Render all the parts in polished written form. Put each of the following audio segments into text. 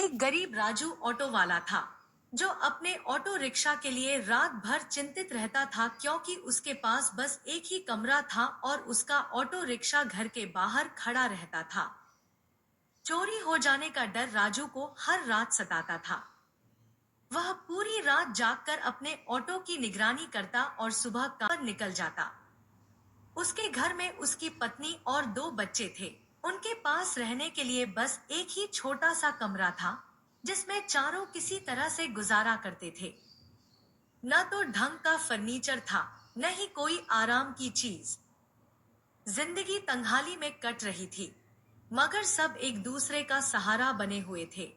एक गरीब राजू ऑटो वाला था जो अपने ऑटो रिक्शा के लिए रात भर चिंतित रहता था क्योंकि उसके पास बस एक ही कमरा था और उसका ऑटो रिक्शा घर के बाहर खड़ा रहता था। चोरी हो जाने का डर राजू को हर रात सताता था। वह पूरी रात जागकर अपने ऑटो की निगरानी करता और सुबह काम पर निकल जाता। उसके घर में उसकी पत्नी और दो बच्चे थे। उनके पास रहने के लिए बस एक ही छोटा सा कमरा था जिसमें चारों किसी तरह से गुजारा करते थे। न तो ढंग का फर्नीचर था, न ही कोई आराम की चीज। जिंदगी तंगहाली में कट रही थी, मगर सब एक दूसरे का सहारा बने हुए थे।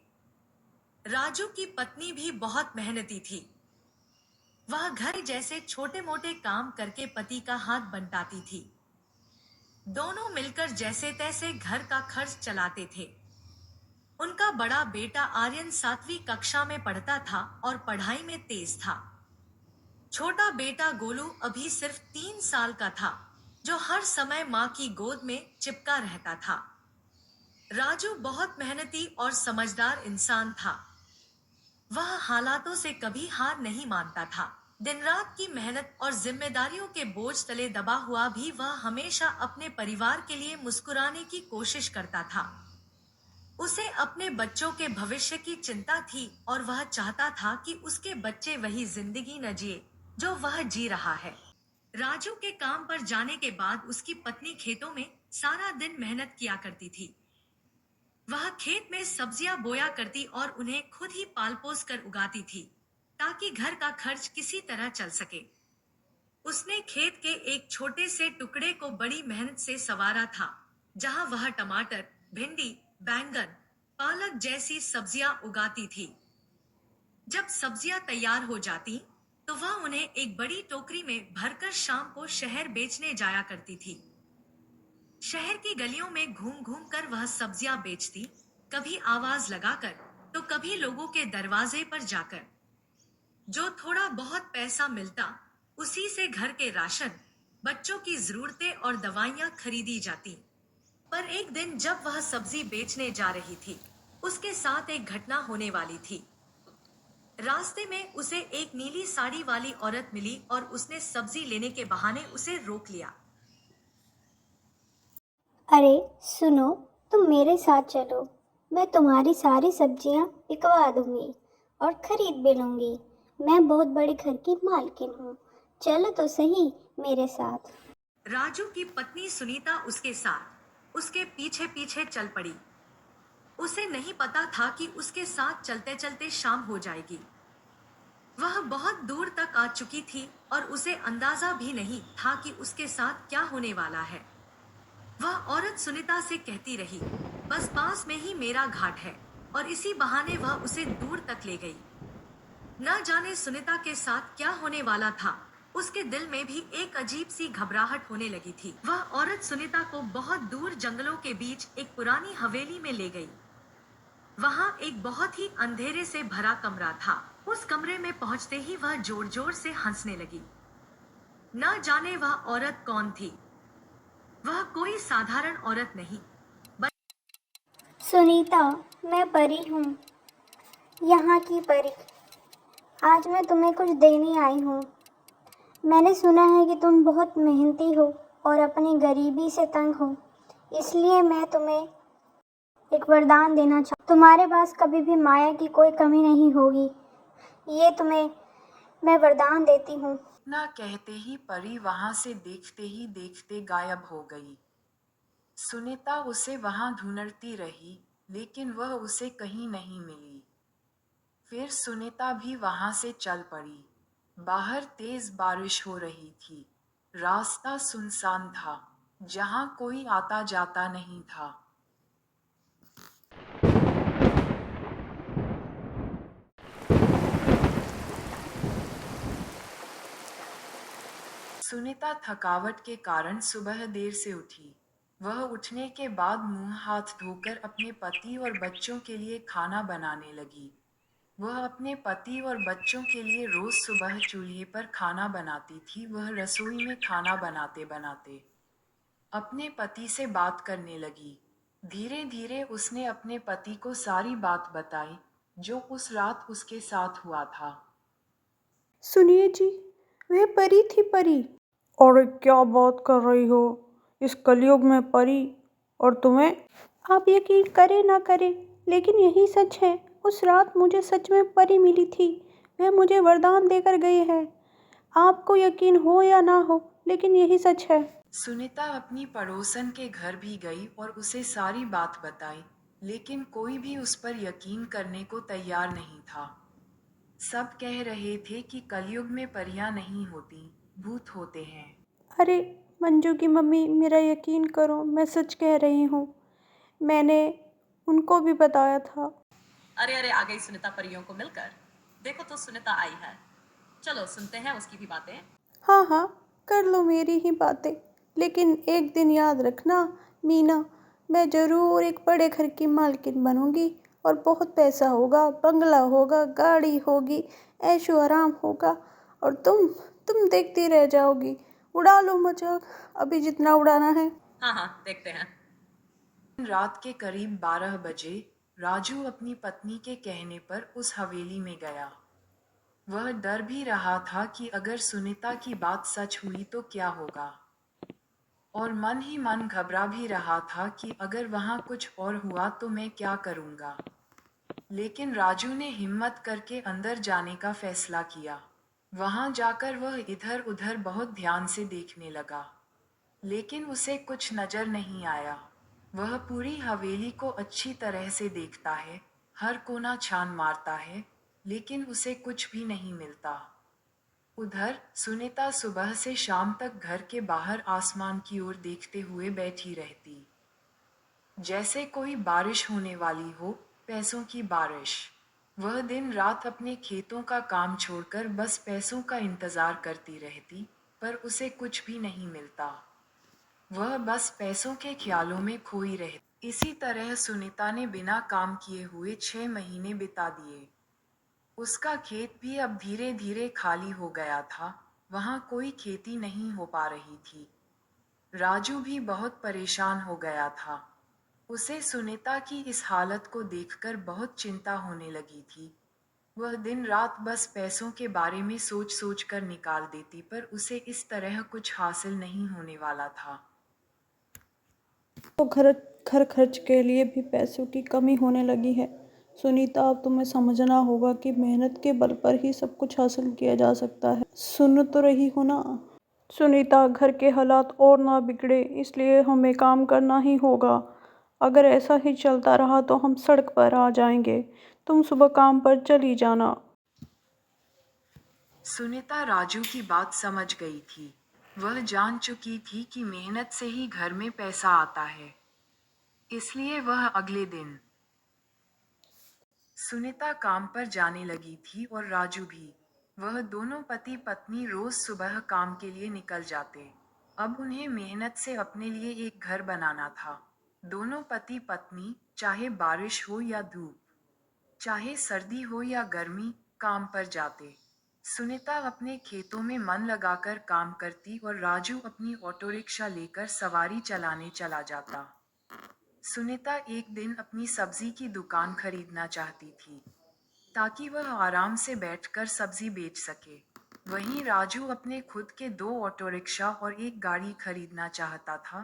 राजू की पत्नी भी बहुत मेहनती थी। वह घर जैसे छोटे मोटे काम करके पति का हाथ बंटाती थी। दोनों मिलकर जैसे तैसे घर का खर्च चलाते थे। उनका बड़ा बेटा आर्यन 7वीं कक्षा में पढ़ता था और पढ़ाई में तेज था। छोटा बेटा गोलू अभी सिर्फ 3 साल का था, जो हर समय माँ की गोद में चिपका रहता था। राजू बहुत मेहनती और समझदार इंसान था। वह हालातों से कभी हार नहीं मानता था। दिन रात की मेहनत और जिम्मेदारियों के बोझ तले दबा हुआ भी वह हमेशा अपने परिवार के लिए मुस्कुराने की कोशिश करता था। उसे अपने बच्चों के भविष्य की चिंता थी और वह चाहता था कि उसके बच्चे वही जिंदगी न जिए जो वह जी रहा है। राजू के काम पर जाने के बाद उसकी पत्नी खेतों में सारा दिन मेहनत किया करती थी। वह खेत में सब्जियां बोया करती और उन्हें खुद ही पाल पोस कर उगाती थी ताकि घर का खर्च किसी तरह चल सके। उसने खेत के एक छोटे से टुकड़े को बड़ी मेहनत से संवारा था, जहां वह टमाटर, भिंडी, बैंगन, पालक जैसी सब्जियां उगाती थी। जब सब्जियां तैयार हो जाती, तो वह उन्हें एक बड़ी टोकरी में भरकर शाम को शहर बेचने जाया करती थी। शहर की गलियों में घूम घूम कर वह सब्जियां बेचती, कभी आवाज लगाकर, तो कभी लोगों के दरवाजे पर जाकर। जो थोड़ा बहुत पैसा मिलता, उसी से घर के राशन, बच्चों की जरूरतें और दवाइयां खरीदी जाती। पर एक दिन जब वह सब्जी बेचने जा रही थी, उसके साथ एक घटना होने वाली थी। रास्ते में उसे एक नीली साड़ी वाली औरत मिली और उसने सब्जी लेने के बहाने उसे रोक लिया। अरे सुनो, तुम मेरे साथ चलो। मैं तुम्हारी सारी सब्जियां बिकवा दूंगी और खरीद भी लूंगी। मैं बहुत बड़े घर की मालकिन हूँ। चलो तो सही मेरे साथ। राजू की पत्नी सुनीता उसके साथ उसके पीछे पीछे चल पड़ी। उसे नहीं पता था कि उसके साथ चलते चलते शाम हो जाएगी। वह बहुत दूर तक आ चुकी थी और उसे अंदाजा भी नहीं था कि उसके साथ क्या होने वाला है। वह औरत सुनीता से कहती रही, बस पास में ही मेरा घाट है, और इसी बहाने वह उसे दूर तक ले गई। न जाने सुनीता के साथ क्या होने वाला था। उसके दिल में भी एक अजीब सी घबराहट होने लगी थी। वह औरत सुनीता को बहुत दूर जंगलों के बीच एक पुरानी हवेली में ले गई। वहां एक बहुत ही अंधेरे से भरा कमरा था। उस कमरे में पहुंचते ही वह जोर जोर से हंसने लगी। न जाने वह औरत कौन थी। वह कोई साधारण औरत नहीं। सुनीता, मैं परी हूँ, यहाँ की परी। आज मैं तुम्हें कुछ देने आई हूँ। मैंने सुना है कि तुम बहुत मेहनती हो और अपनी गरीबी से तंग हो, इसलिए मैं तुम्हें एक वरदान देना चाहूँ। तुम्हारे पास कभी भी माया की कोई कमी नहीं होगी। ये तुम्हें मैं वरदान देती हूँ। ना कहते ही परी वहां से देखते ही देखते गायब हो गई। सुनीता उसे वहां ढूंढती रही, लेकिन वह उसे कहीं नहीं मिली। फिर सुनीता भी वहां से चल पड़ी। बाहर तेज बारिश हो रही थी। रास्ता सुनसान था, जहां कोई आता जाता नहीं था। सुनीता थकावट के कारण सुबह देर से उठी। वह उठने के बाद मुंह हाथ धोकर अपने पति और बच्चों के लिए खाना बनाने लगी। वह अपने पति और बच्चों के लिए रोज सुबह चूल्हे पर खाना बनाती थी। वह रसोई में खाना बनाते बनाते अपने पति से बात करने लगी। धीरे धीरे उसने अपने पति को सारी बात बताई जो उस रात उसके साथ हुआ था। सुनिए जी, वह परी थी परी। अरे क्या बात कर रही हो, इस कलयुग में परी? और तुम्हें? आप यकीन करें ना करें, लेकिन यही सच है। उस रात मुझे सच में परी मिली थी। वह मुझे वरदान देकर गए हैं। आपको यकीन हो या ना हो, लेकिन यही सच है। सुनीता अपनी पड़ोसन के घर भी गई और उसे सारी बात बताई, लेकिन कोई भी उस पर यकीन करने को तैयार नहीं था। सब कह रहे थे कि कलयुग में परियां नहीं होती, भूत होते हैं। अरे मंजू की मम्मी, मेरा यकीन करो, मैं सच कह रही हूँ। मैंने उनको भी बताया था। अरे अरे, आ गई सुनीता परियों को मिलकर। देखो तो सुनीता आई है। चलो सुनते हैं उसकी भी बातें। हाँ हाँ, कर लो मेरी ही बातें, लेकिन एक दिन याद रखना मीना, मैं ज़रूर एक बड़े घर की मालकिन बनूंगी और बहुत पैसा होगा, बंगला होगा, गाड़ी होगी, ऐशो आराम होगा। और तुम देखती रह जाओगी। उड़ा लो मजाक, अभी जितना उड़ाना है। हाँ हाँ, देखते हैं। रात के करीब 12 बजे राजू अपनी पत्नी के कहने पर उस हवेली में गया। वह डर भी रहा था कि अगर सुनीता की बात सच हुई तो क्या होगा, और मन ही मन घबरा भी रहा था कि अगर वहां कुछ और हुआ तो मैं क्या करूंगा। लेकिन राजू ने हिम्मत करके अंदर जाने का फैसला किया। वहां जाकर वह इधर उधर बहुत ध्यान से देखने लगा, लेकिन उसे कुछ नजर नहीं आया। वह पूरी हवेली को अच्छी तरह से देखता है, हर कोना छान मारता है, लेकिन उसे कुछ भी नहीं मिलता। उधर सुनीता सुबह से शाम तक घर के बाहर आसमान की ओर देखते हुए बैठी रहती, जैसे कोई बारिश होने वाली हो, पैसों की बारिश। वह दिन रात अपने खेतों का काम छोड़कर बस पैसों का इंतजार करती रहती, पर उसे कुछ भी नहीं मिलता। वह बस पैसों के ख्यालों में खोई रहती। इसी तरह सुनीता ने बिना काम किए हुए 6 महीने बिता दिए। उसका खेत भी अब धीरे धीरे खाली हो गया था, वहां कोई खेती नहीं हो पा रही थी। राजू भी बहुत परेशान हो गया था। उसे सुनीता की इस हालत को देखकर बहुत चिंता होने लगी थी। वह दिन रात बस पैसों के बारे में सोच सोच कर निकाल देती, पर उसे इस तरह कुछ हासिल नहीं होने वाला था। तो घर घर खर्च के लिए भी पैसों की कमी होने लगी है। सुनीता, अब तुम्हें समझना होगा कि मेहनत के बल पर ही सब कुछ हासिल किया जा सकता है। सुन तो रही हो ना? सुनीता, घर के हालात और ना बिगड़े, इसलिए हमें काम करना ही होगा। अगर ऐसा ही चलता रहा तो हम सड़क पर आ जाएंगे। तुम सुबह काम पर चली जाना। सुनीता राजू की बात समझ गई थी। वह जान चुकी थी कि मेहनत से ही घर में पैसा आता है। इसलिए वह अगले दिन सुनीता काम पर जाने लगी थी और राजू भी। वह दोनों पति पत्नी रोज सुबह काम के लिए निकल जाते। अब उन्हें मेहनत से अपने लिए एक घर बनाना था। दोनों पति पत्नी, चाहे बारिश हो या धूप, चाहे सर्दी हो या गर्मी, काम पर जाते। सुनीता अपने खेतों में मन लगाकर काम करती और राजू अपनी ऑटो रिक्शा लेकर सवारी चलाने चला जाता। सुनीता एक दिन अपनी सब्जी की दुकान खरीदना चाहती थी, ताकि वह आराम से बैठकर सब्जी बेच सके। वहीं राजू अपने खुद के 2 ऑटो रिक्शा और एक गाड़ी खरीदना चाहता था,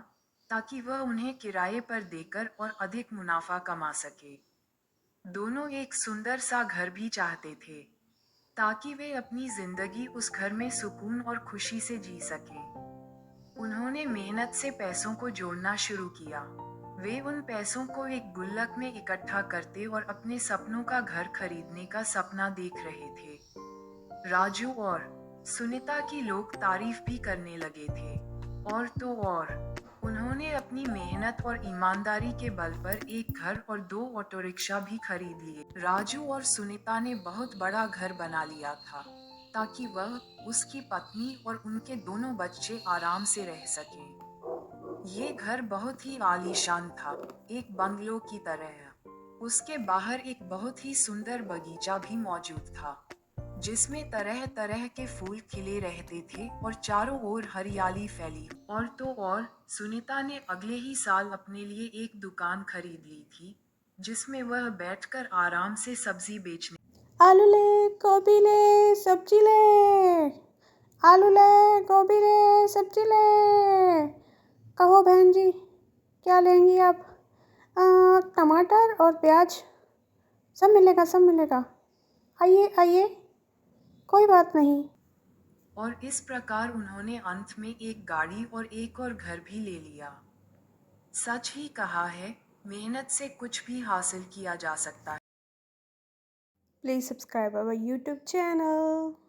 ताकि वह उन्हें किराए पर देकर और अधिक मुनाफा कमा सके। दोनों एक सुंदर सा घर भी चाहते थे, ताकि वे अपनी जिंदगी उस घर में सुकून और खुशी से जी सकें। उन्होंने मेहनत से पैसों को जोड़ना शुरू किया। वे उन पैसों को एक गुल्लक में इकट्ठा करते और अपने सपनों का घर खरीदने का सपना देख रहे थे। राजू और सुनीता की लोग तारीफ भी करने लगे थे। और तो और, उन्होंने अपनी मेहनत और ईमानदारी के बल पर एक घर और 2 ऑटो रिक्शा भी खरीद लिए। राजू और सुनीता ने बहुत बड़ा घर बना लिया था, ताकि वह, उसकी पत्नी और उनके दोनों बच्चे आराम से रह सकें। ये घर बहुत ही आलीशान था, एक बंगलो की तरह। उसके बाहर एक बहुत ही सुंदर बगीचा भी मौजूद था। जिसमें तरह तरह के फूल खिले रहते थे और चारों ओर हरियाली फैली। और तो और सुनीता ने अगले ही साल अपने लिए एक दुकान खरीद ली थी, जिसमें वह बैठकर आराम से सब्जी बेचने। आलू ले, गोभी ले, सब्जी ले। आलू ले, गोभी ले, सब्जी ले। कहो बहन जी, क्या लेंगी आप? टमाटर और प्याज, सब मिलेगा, सब मिलेगा। आइए आइए, कोई बात नहीं। और इस प्रकार उन्होंने अंत में एक गाड़ी और एक और घर भी ले लिया। सच ही कहा है, मेहनत से कुछ भी हासिल किया जा सकता है। Please subscribe our YouTube channel.